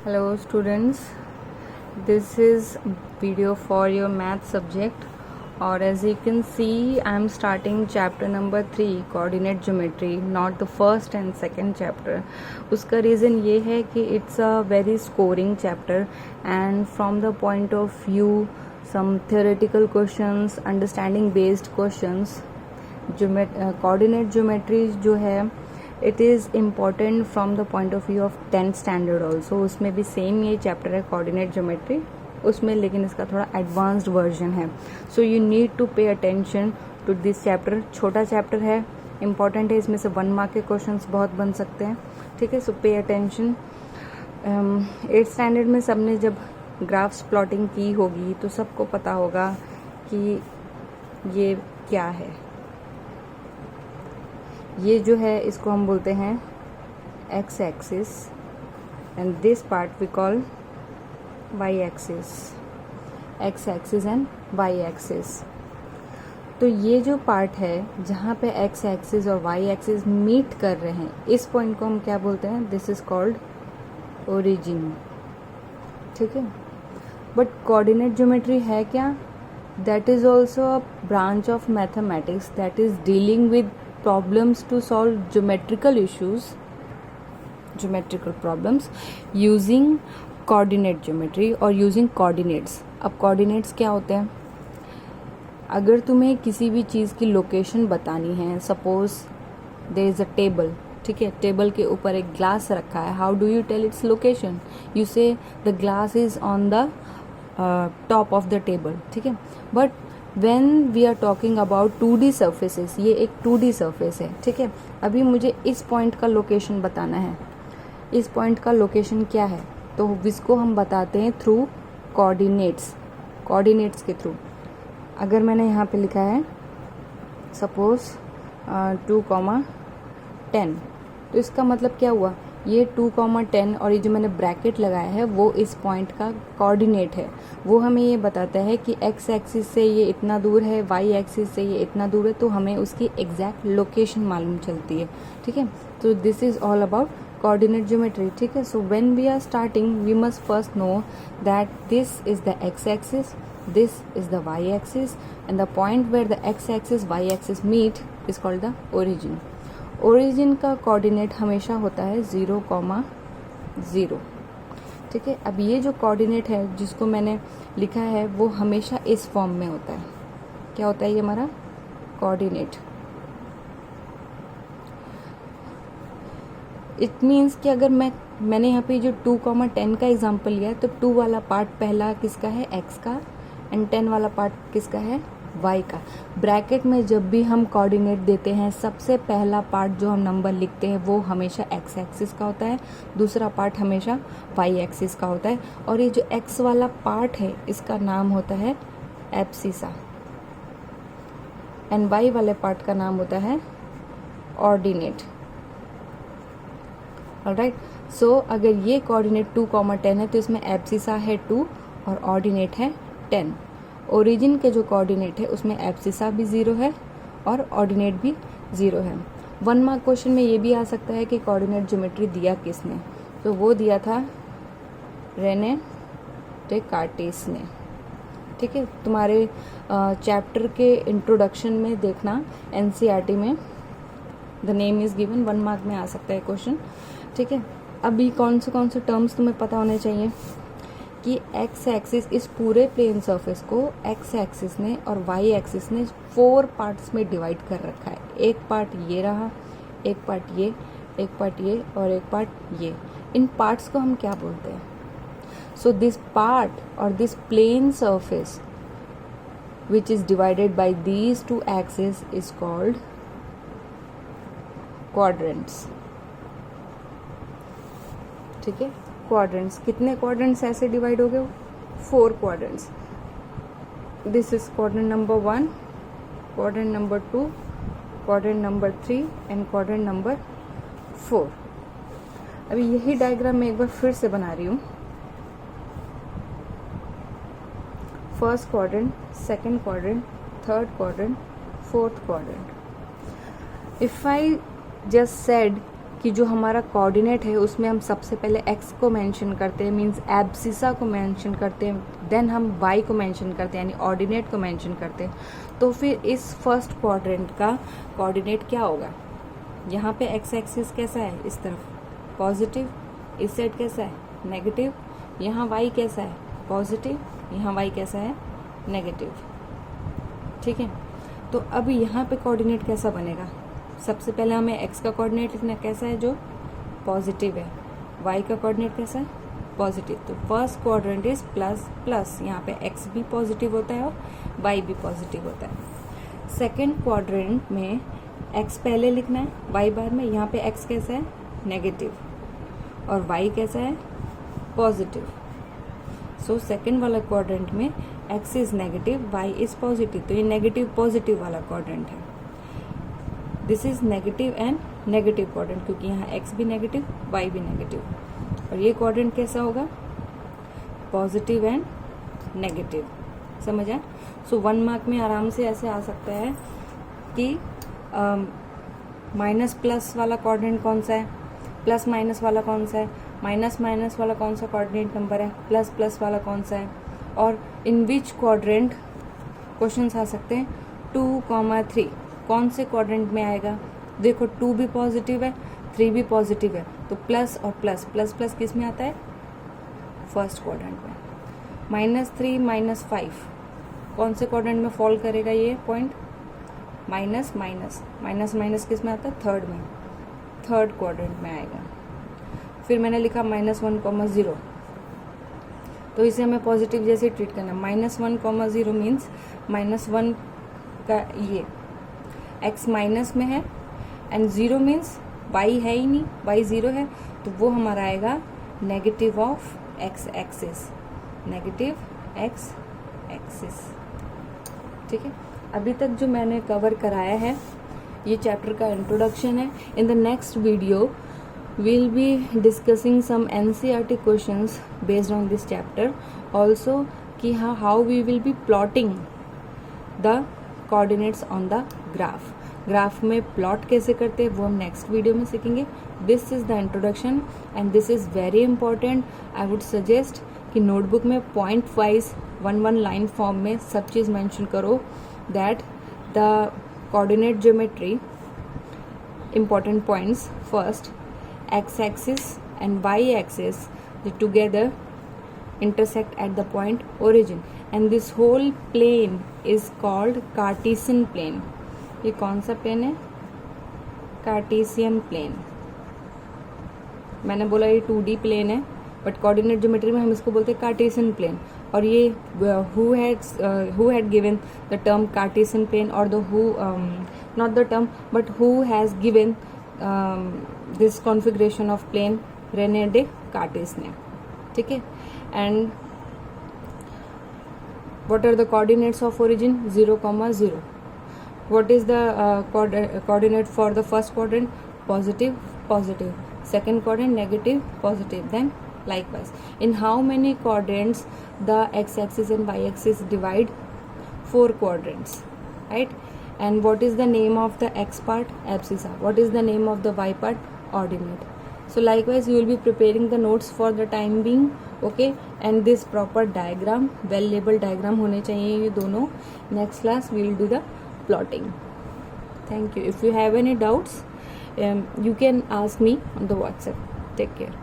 Hello students, this is video for your math subject or as you can see I am starting chapter number 3 coordinate geometry, not the first and second chapter. उसका reason ये है कि it's a very scoring chapter and from the point of view some theoretical questions, understanding based questions, coordinate geometry जो है it is important from the point of view of 10th standard also. उसमें भी same ये chapter है coordinate geometry उसमें, लेकिन इसका थोड़ा एडवांस्ड वर्जन है. So you need to pay attention to this chapter. छोटा चैप्टर है, इम्पॉर्टेंट है, इसमें से 1 मार्क के क्वेश्चंस बहुत बन सकते हैं. ठीक है, सो पे अटेंशन. 8th स्टैंडर्ड में सबने जब ग्राफ्स प्लॉटिंग की होगी तो सबको पता होगा कि ये क्या है. ये जो है इसको हम बोलते हैं X axis and this part we call Y axis. X axis and Y axis. तो ये जो पार्ट है जहाँ पे एक्स एक्सिस और वाई एक्सिस मीट कर रहे हैं, इस पॉइंट को हम क्या बोलते हैं? This is called origin. ठीक है, बट कोऑर्डिनेट ज्योमेट्री है क्या? That is also a branch of mathematics that is dealing with problems to solve geometrical issues, geometrical problems using coordinate geometry or using coordinates. अब coordinates क्या होते हैं? अगर तुम्हें किसी भी चीज़ की लोकेशन बतानी है, suppose there is a table, ठीक है, टेबल के ऊपर एक ग्लास रखा है, how do you tell its location? You say the glass is on the top of the table. ठीक है, but When we are talking about 2D surfaces, ये एक 2D surface है. ठीक है, अभी मुझे इस पॉइंट का लोकेशन बताना है. इस पॉइंट का लोकेशन क्या है? तो इसको हम बताते हैं थ्रू कोऑर्डिनेट्स. कोऑर्डिनेट्स के थ्रू. अगर मैंने यहाँ पे लिखा है सपोज 2,10, तो इसका मतलब क्या हुआ? ये 2,10 और ये जो मैंने ब्रैकेट लगाया है वो इस पॉइंट का कोऑर्डिनेट है. वो हमें ये बताता है कि एक्स एक्सिस से ये इतना दूर है, वाई एक्सिस से ये इतना दूर है, तो हमें उसकी एग्जैक्ट लोकेशन मालूम चलती है. ठीक है, तो this is all about coordinate geometry. ठीक है, so when we are starting we must first know that this is the X axis, this is the Y axis and the point where the X axis Y axis meet is called the origin. Origin का coordinate हमेशा होता है 0,0. ठीक है, अब ये जो coordinate है जिसको मैंने लिखा है वो हमेशा इस फॉर्म में होता है. क्या होता है ये हमारा कोऑर्डिनेट? इट मीन्स कि अगर मैंने यहाँ पे जो 2,10 का एग्जांपल लिया है तो 2 वाला पार्ट पहला किसका है? एक्स का, एंड 10 वाला पार्ट किसका है? वाई का. ब्रैकेट में जब भी हम कोऑर्डिनेट देते हैं सबसे पहला पार्ट जो हम नंबर लिखते हैं वो हमेशा एक्स एक्सिस का होता है, दूसरा पार्ट हमेशा वाई एक्सिस का होता है, और ये जो एक्स वाला पार्ट है इसका नाम होता है एब्सिसा एंड वाई वाले पार्ट का नाम होता है ऑर्डिनेट. ऑलराइट, सो अगर ये कोऑर्डिनेट 2,10 है तो इसमें एब्सिसा है 2 और ऑर्डिनेट है 10. ओरिजिन के जो कोऑर्डिनेट है उसमें एब्सिसा भी 0 है और ऑर्डिनेट भी 0 है. 1 मार्क क्वेश्चन में ये भी आ सकता है कि कोऑर्डिनेट ज्योमेट्री दिया किसने? तो वो दिया था रेने डेकार्टेस ने. ठीक है, तुम्हारे चैप्टर के इंट्रोडक्शन में देखना, एनसीईआरटी में the name is given. 1 mark में आ सकता है क्वेश्चन. ठीक है, अभी कौन से टर्म्स तुम्हें पता होने चाहिए कि एक्स एक्सिस, इस पूरे प्लेन सरफेस को एक्स एक्सिस ने और वाई एक्सिस ने 4 पार्ट्स में डिवाइड कर रखा है. एक पार्ट ये रहा, एक पार्ट ये, एक पार्ट ये और एक पार्ट ये. इन पार्ट्स को हम क्या बोलते हैं? सो दिस पार्ट और this plane surface which is divided by these 2 axis is called quadrants. ठीक है, क्वाड्रेंट्स. कितने क्वाड्रेंट्स ऐसे डिवाइड हो गए? 4 quadrants. This is quadrant number 1, quadrant number 2, quadrant number 3 and quadrant number 4. अभी यही डायग्राम मैं एक बार फिर से बना रही हूँ. First quadrant, second quadrant, third quadrant, fourth quadrant. If I just said कि जो हमारा कोऑर्डिनेट है उसमें हम सबसे पहले x को मेंशन करते हैं, मींस एब्सिसा को मेंशन करते हैं, देन हम y को मेंशन करते हैं यानी ऑर्डिनेट को मेंशन करते हैं। तो फिर इस फर्स्ट क्वाड्रेंट का कोऑर्डिनेट क्या होगा? यहाँ पे x एक्सिस कैसा है? इस तरफ पॉजिटिव, इस साइड कैसा है? नेगेटिव। यहाँ y कैसा है? पॉजिटिव, यहाँ y कैसा है? नेगेटिव। ठीक है, तो अब यहाँ पे कोऑर्डिनेट कैसा बनेगा? सबसे पहले हमें x का कोऑर्डिनेट लिखना कैसा है? जो पॉजिटिव है। y का कोऑर्डिनेट कैसा है? पॉजिटिव। तो first quadrant is plus plus, यहाँ पे x भी पॉजिटिव होता है और y भी पॉजिटिव होता है। सेकेंड क्वाड्रेंट में x पहले लिखना है, y बाद में। यहाँ पे x कैसा है? नेगेटिव, और y कैसा है? पॉजिटिव। सो सेकेंड वाला क्वाड्रेंट में x is negative, y is positive, तो ये नेगेटिव पॉजिटिव वाला क्वाड्रेंट है। This is negative and negative quadrant, क्योंकि यहाँ x भी नेगेटिव, y भी नेगेटिव। और ये क्वाड्रेंट कैसा होगा? Positive and negative. समझ आया? सो 1 मार्क में आराम से ऐसे आ सकता है कि माइनस प्लस वाला क्वाड्रेंट कौन सा है, प्लस माइनस वाला कौन सा है, माइनस माइनस वाला कौन सा कोऑर्डिनेट नंबर है, प्लस प्लस वाला कौन सा है, और इन विच क्वाड्रेंट क्वेश्चंस आ सकते हैं। 2, 3 कौन से क्वाड्रेंट में आएगा? देखो 2 भी पॉजिटिव है, 3 भी पॉजिटिव है, तो प्लस और प्लस, प्लस प्लस किस में आता है? फर्स्ट क्वाड्रेंट में। -3, -5 कौन से क्वाड्रेंट में फॉल करेगा ये point? Minus minus, minus minus किस में आता है? थर्ड में, थर्ड क्वाड्रेंट में आएगा। फिर मैंने लिखा -1, 0, तो इसे हमें पॉजिटिव जैसे ट्रीट करना। -1, 0 मीन्स -1 का ये x माइनस में है, एंड 0 मीन्स y है ही नहीं, y 0 है, तो वो हमारा आएगा negative of x axis, negative x axis. ठीक है, अभी तक जो मैंने कवर कराया है ये चैप्टर का इंट्रोडक्शन है। In the next video we'll be discussing some NCERT questions based on this chapter, also कि how we will be plotting the coordinates on the graph. Graph में प्लॉट कैसे करते हैं वो हम नेक्स्ट वीडियो में सीखेंगे। This is the introduction and this is very important. I would suggest कि नोटबुक में पॉइंट वाइज 1 लाइन फॉर्म में सब चीज़ मेंशन करो, that the coordinate geometry important points. First, x-axis and y-axis they together intersect at the point origin, and this whole plane is called Cartesian plane. ये कौन सा plane है? Cartesian plane. मैंने बोला ये 2D प्लेन है, but coordinate geometry में हम इसको बोलते हैं कार्टेशियन प्लेन। और ये who had given the term Cartesian plane, or the who not the term but who has given this configuration of plane? René Descartes ने। ठीक है, and what are the coordinates of origin? 0, 0. What is the coordinate for the first quadrant? Positive, positive. Second quadrant negative, positive. Then likewise, in how many quadrants the x-axis and y-axis divide? 4 quadrants, right? And what is the name of the x part? Abscissa. What is the name of the y part? Ordinate. So likewise, you will be preparing the notes for the time being, okay? And this proper diagram, well labeled diagram होने चाहिए ये दोनों. Next class we will do the plotting. Thank you. If you have any doubts, you can ask me on the WhatsApp. Take care.